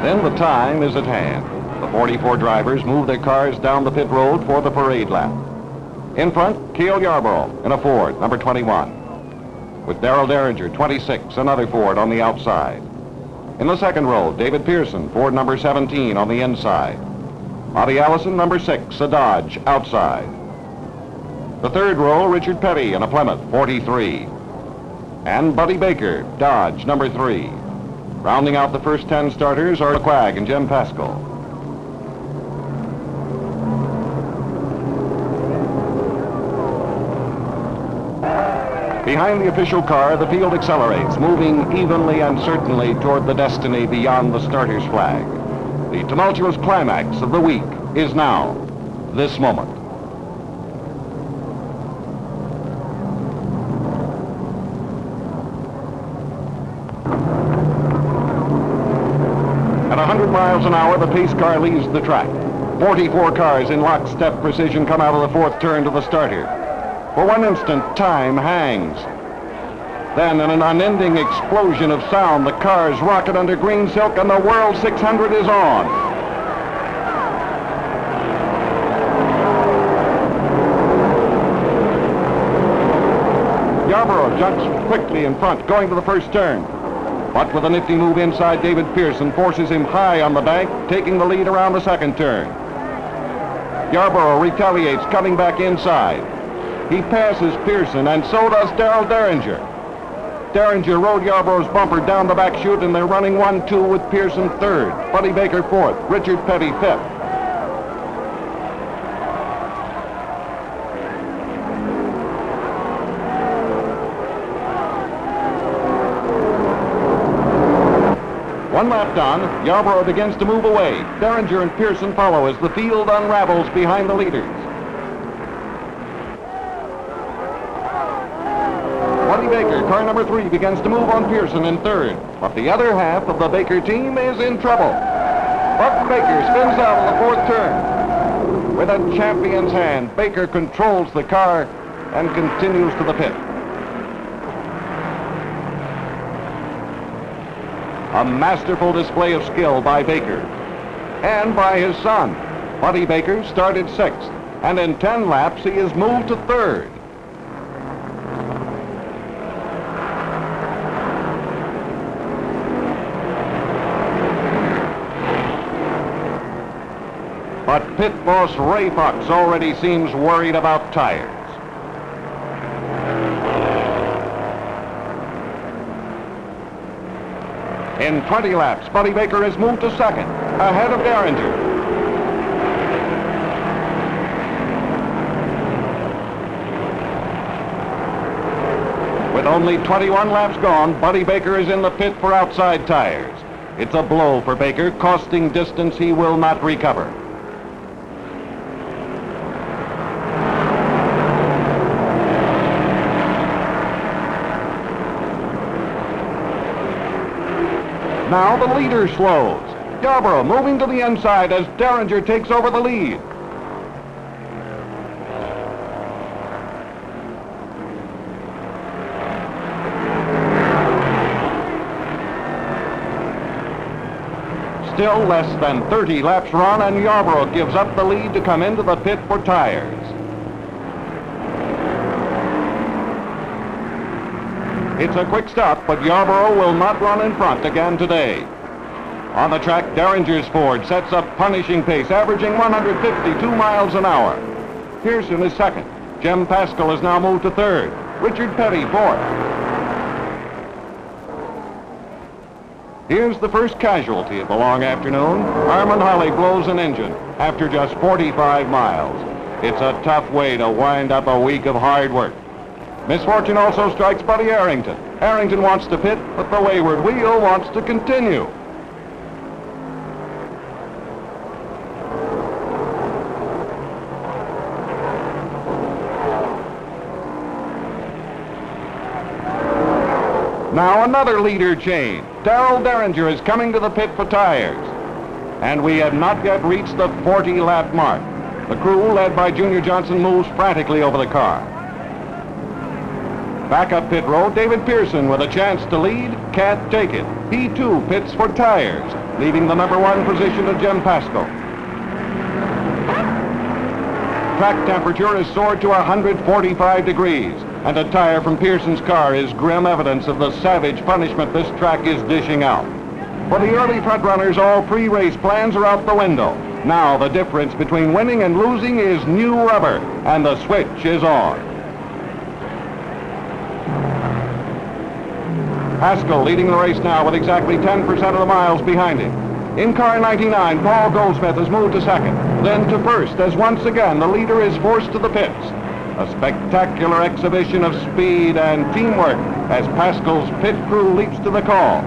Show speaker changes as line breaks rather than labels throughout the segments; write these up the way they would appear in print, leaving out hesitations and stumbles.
Then the time is at hand. The 44 drivers move their cars down the pit road for the parade lap. In front, Cale Yarborough in a Ford, number 21. With Darrell Derringer, 26, another Ford on the outside. In the second row, David Pearson, Ford number 17 on the inside. Bobby Allison, number 6, a Dodge, outside. The third row, Richard Petty in a Plymouth, 43. And Buddy Baker, Dodge, number 3. Rounding out the first 10 starters are Quag and Jim Paschal. Behind the official car, the field accelerates, moving evenly and certainly toward the destiny beyond the starter's flag. The tumultuous climax of the week is now, this moment. At 100 miles an hour, the pace car leaves the track. 44 cars in lockstep precision come out of the fourth turn to the starter. For one instant, time hangs. Then, in an unending explosion of sound, the cars rocket under green silk and the World 600 is on. Yarborough jumps quickly in front, going to the first turn. But with a nifty move inside, David Pearson forces him high on the bank, taking the lead around the second turn. Yarborough retaliates, coming back inside. He passes Pearson, and so does Darrell Derringer. Derringer rode Yarborough's bumper down the back chute, and they're running 1-2 with Pearson third, Buddy Baker fourth, Richard Petty fifth. One lap done, Yarborough begins to move away. Derringer and Pearson follow as the field unravels behind the leaders. Buddy Baker, car number 3, begins to move on Pearson in third, but the other half of the Baker team is in trouble. Buck Baker spins out of the fourth turn. With a champion's hand, Baker controls the car and continues to the pit. A masterful display of skill by Baker and by his son. Buddy Baker started 6th, and in 10 laps he is moved to 3rd. But pit boss Ray Fox already seems worried about tires. In 20 laps, Buddy Baker is moved to 2nd, ahead of Derringer. With only 21 laps gone, Buddy Baker is in the pit for outside tires. It's a blow for Baker, costing distance he will not recover. Now the leader slows. Yarborough moving to the inside as Derringer takes over the lead. Still less than 30 laps run, and Yarborough gives up the lead to come into the pit for tires. It's a quick stop, but Yarborough will not run in front again today. On the track, Derringer's Ford sets a punishing pace, averaging 152 miles an hour. Pearson is 2nd. Jim Paschal is now moved to 3rd. Richard Petty 4th. Here's the first casualty of the long afternoon. Harmon Holly blows an engine after just 45 miles. It's a tough way to wind up a week of hard work. Misfortune also strikes Buddy Arrington. Arrington wants to pit, but the wayward wheel wants to continue. Now another leader change. Darrell Derringer is coming to the pit for tires. And we have not yet reached the 40-lap mark. The crew, led by Junior Johnson, moves frantically over the car. Back up pit road, David Pearson with a chance to lead, can't take it. He too pits for tires, leaving the number 1 position to Jim Paschal. Track temperature has soared to 145 degrees, and a tire from Pearson's car is grim evidence of the savage punishment this track is dishing out. For the early front runners, all pre-race plans are out the window. Now the difference between winning and losing is new rubber, and the switch is on. Paschal leading the race now with exactly 10% of the miles behind him. In car 99, Paul Goldsmith has moved to second, then to first, as once again the leader is forced to the pits. A spectacular exhibition of speed and teamwork as Paschal's pit crew leaps to the call.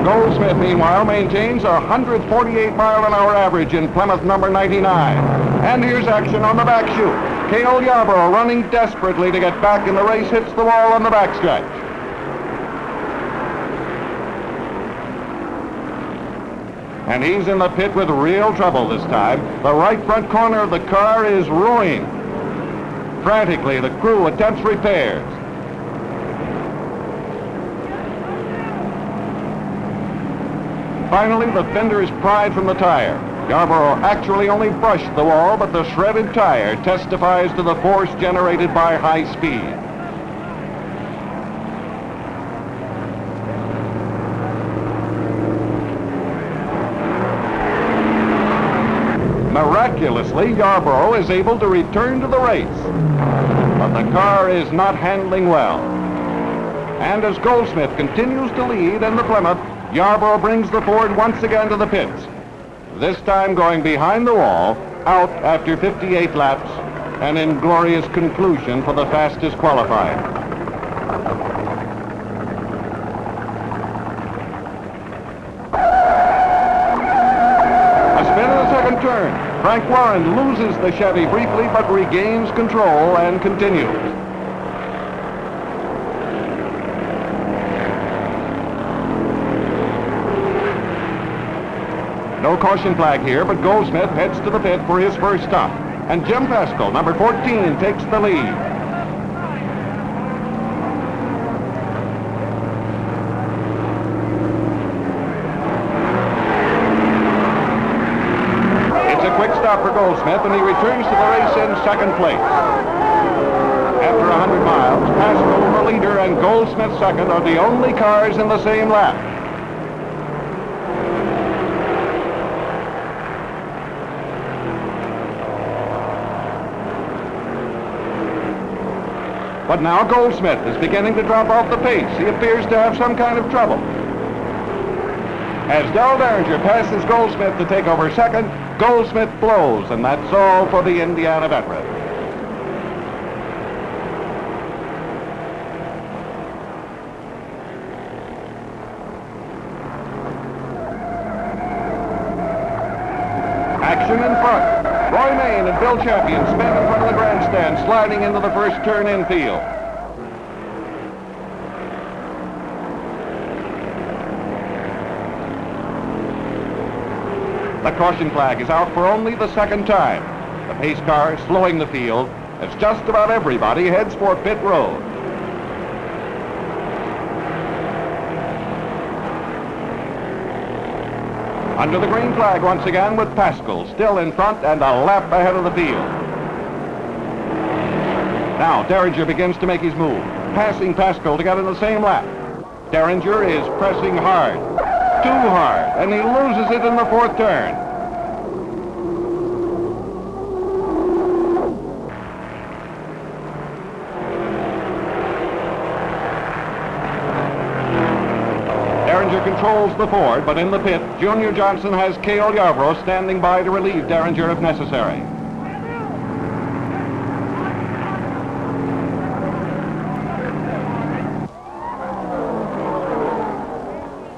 Goldsmith, meanwhile, maintains a 148-mile-an-hour average in Plymouth number 99. And here's action on the back chute. Cale Yarborough, running desperately to get back in the race, hits the wall on the backstretch. And he's in the pit with real trouble this time. The right front corner of the car is ruined. Frantically, the crew attempts repairs. Finally, the fender is pried from the tire. Yarborough actually only brushed the wall, but the shredded tire testifies to the force generated by high speed. Miraculously, Yarborough is able to return to the race, but the car is not handling well. And as Goldsmith continues to lead in the Plymouth, Yarborough brings the Ford once again to the pits, this time going behind the wall, out after 58 laps, an inglorious conclusion for the fastest qualifier. A spin in the second turn. Frank Warren loses the Chevy briefly, but regains control and continues. No caution flag here, but Goldsmith heads to the pit for his first stop. And Jim Paschal, number 14, takes the lead. It's a quick stop for Goldsmith, and he returns to the race in second place. After 100 miles, Paschal, the leader, and Goldsmith second are the only cars in the same lap. But now Goldsmith is beginning to drop off the pace. He appears to have some kind of trouble. As Darrell Derringer passes Goldsmith to take over second, Goldsmith blows, and that's all for the Indiana veteran. Action in front. Roy Main and Bill Champion spin in front of the grandstand, sliding into the first turn infield. The caution flag is out for only the second time. The pace car slowing the field as just about everybody heads for pit road. Under the green flag once again with Paschal still in front and a lap ahead of the field. Now Derringer begins to make his move, passing Paschal to get in the same lap. Derringer is pressing hard, too hard, and he loses it in the fourth turn. Derringer controls the Ford, but in the pit, Junior Johnson has Cale Yarborough standing by to relieve Derringer if necessary.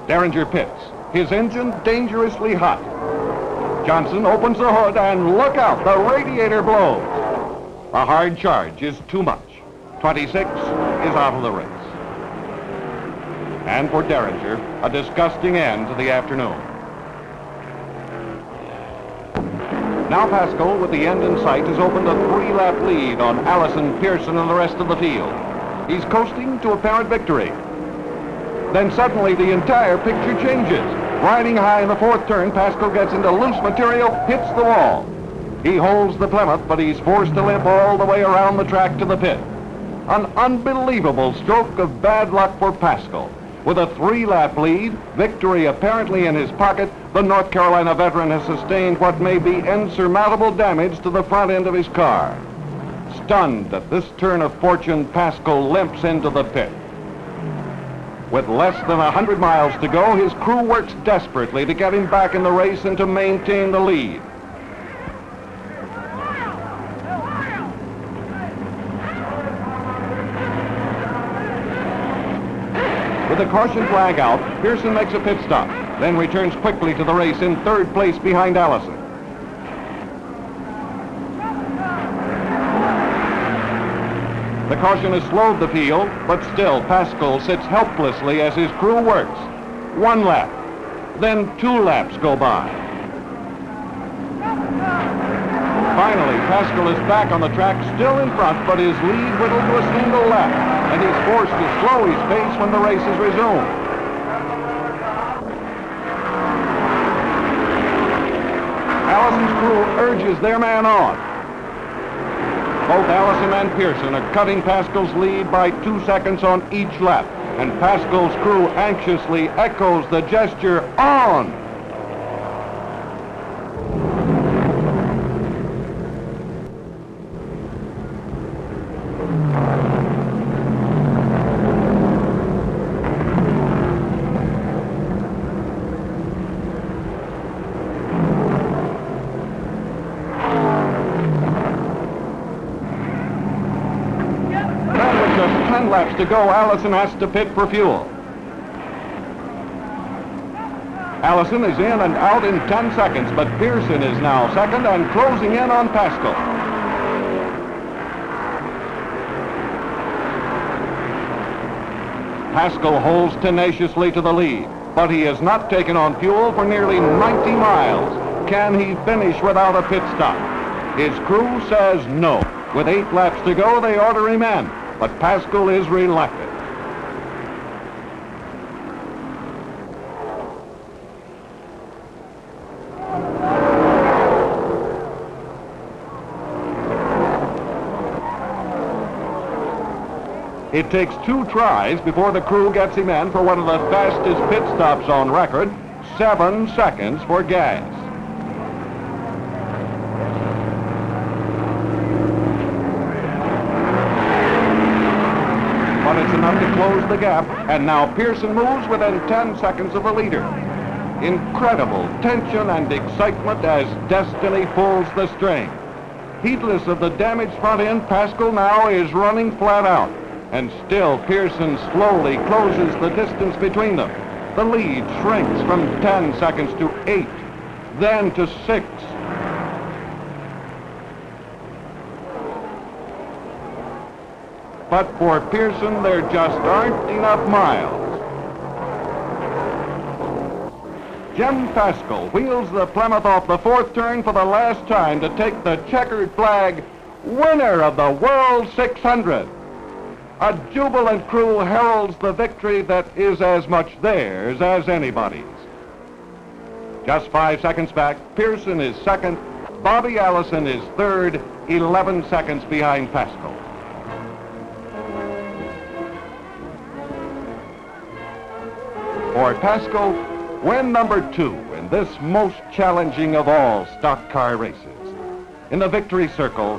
Derringer pits, his engine dangerously hot. Johnson opens the hood and look out, the radiator blows. A hard charge is too much. 26 is out of the race. And for Derringer, a disgusting end to the afternoon. Now Paschal, with the end in sight, has opened a 3-lap lead on Allison, Pearson, and the rest of the field. He's coasting to apparent victory. Then suddenly the entire picture changes. Riding high in the 4th turn, Paschal gets into loose material, hits the wall. He holds the Plymouth, but he's forced to limp all the way around the track to the pit. An unbelievable stroke of bad luck for Paschal. With a 3-lap lead, victory apparently in his pocket, the North Carolina veteran has sustained what may be insurmountable damage to the front end of his car. Stunned at this turn of fortune, Paschal limps into the pit. With less than 100 miles to go, his crew works desperately to get him back in the race and to maintain the lead. With the caution flag out, Pearson makes a pit stop, then returns quickly to the race in 3rd place behind Allison. The caution has slowed the field, but still Paschal sits helplessly as his crew works. 1 lap, then 2 laps go by. Finally, Paschal is back on the track, still in front, but his lead whittled to a single lap, and he's forced to slow his pace when the race is resumed. Allison's crew urges their man on. Both Allison and Pearson are cutting Paschal's lead by 2 seconds on each lap, and Paschal's crew anxiously echoes the gesture, on! Just 10 laps to go, Allison has to pit for fuel. Allison is in and out in 10 seconds, but Pearson is now second and closing in on Paschal. Paschal holds tenaciously to the lead, but he has not taken on fuel for nearly 90 miles. Can he finish without a pit stop? His crew says no. With 8 laps to go, they order him in. But Paschal is reluctant. It takes 2 tries before the crew gets him in for one of the fastest pit stops on record, 7 seconds for gas. It's enough to close the gap, and now Pearson moves within 10 seconds of the leader. Incredible tension and excitement as destiny pulls the string. Heedless of the damaged front end, Paschal now is running flat out, and still Pearson slowly closes the distance between them. The lead shrinks from 10 seconds to 8, then to 6. But for Pearson, there just aren't enough miles. Jim Paschal wheels the Plymouth off the 4th turn for the last time to take the checkered flag, winner of the World 600. A jubilant crew heralds the victory that is as much theirs as anybody's. Just 5 seconds back, Pearson is second, Bobby Allison is third, 11 seconds behind Paschal. For Paschal, win number 2 in this most challenging of all stock car races. In the victory circle,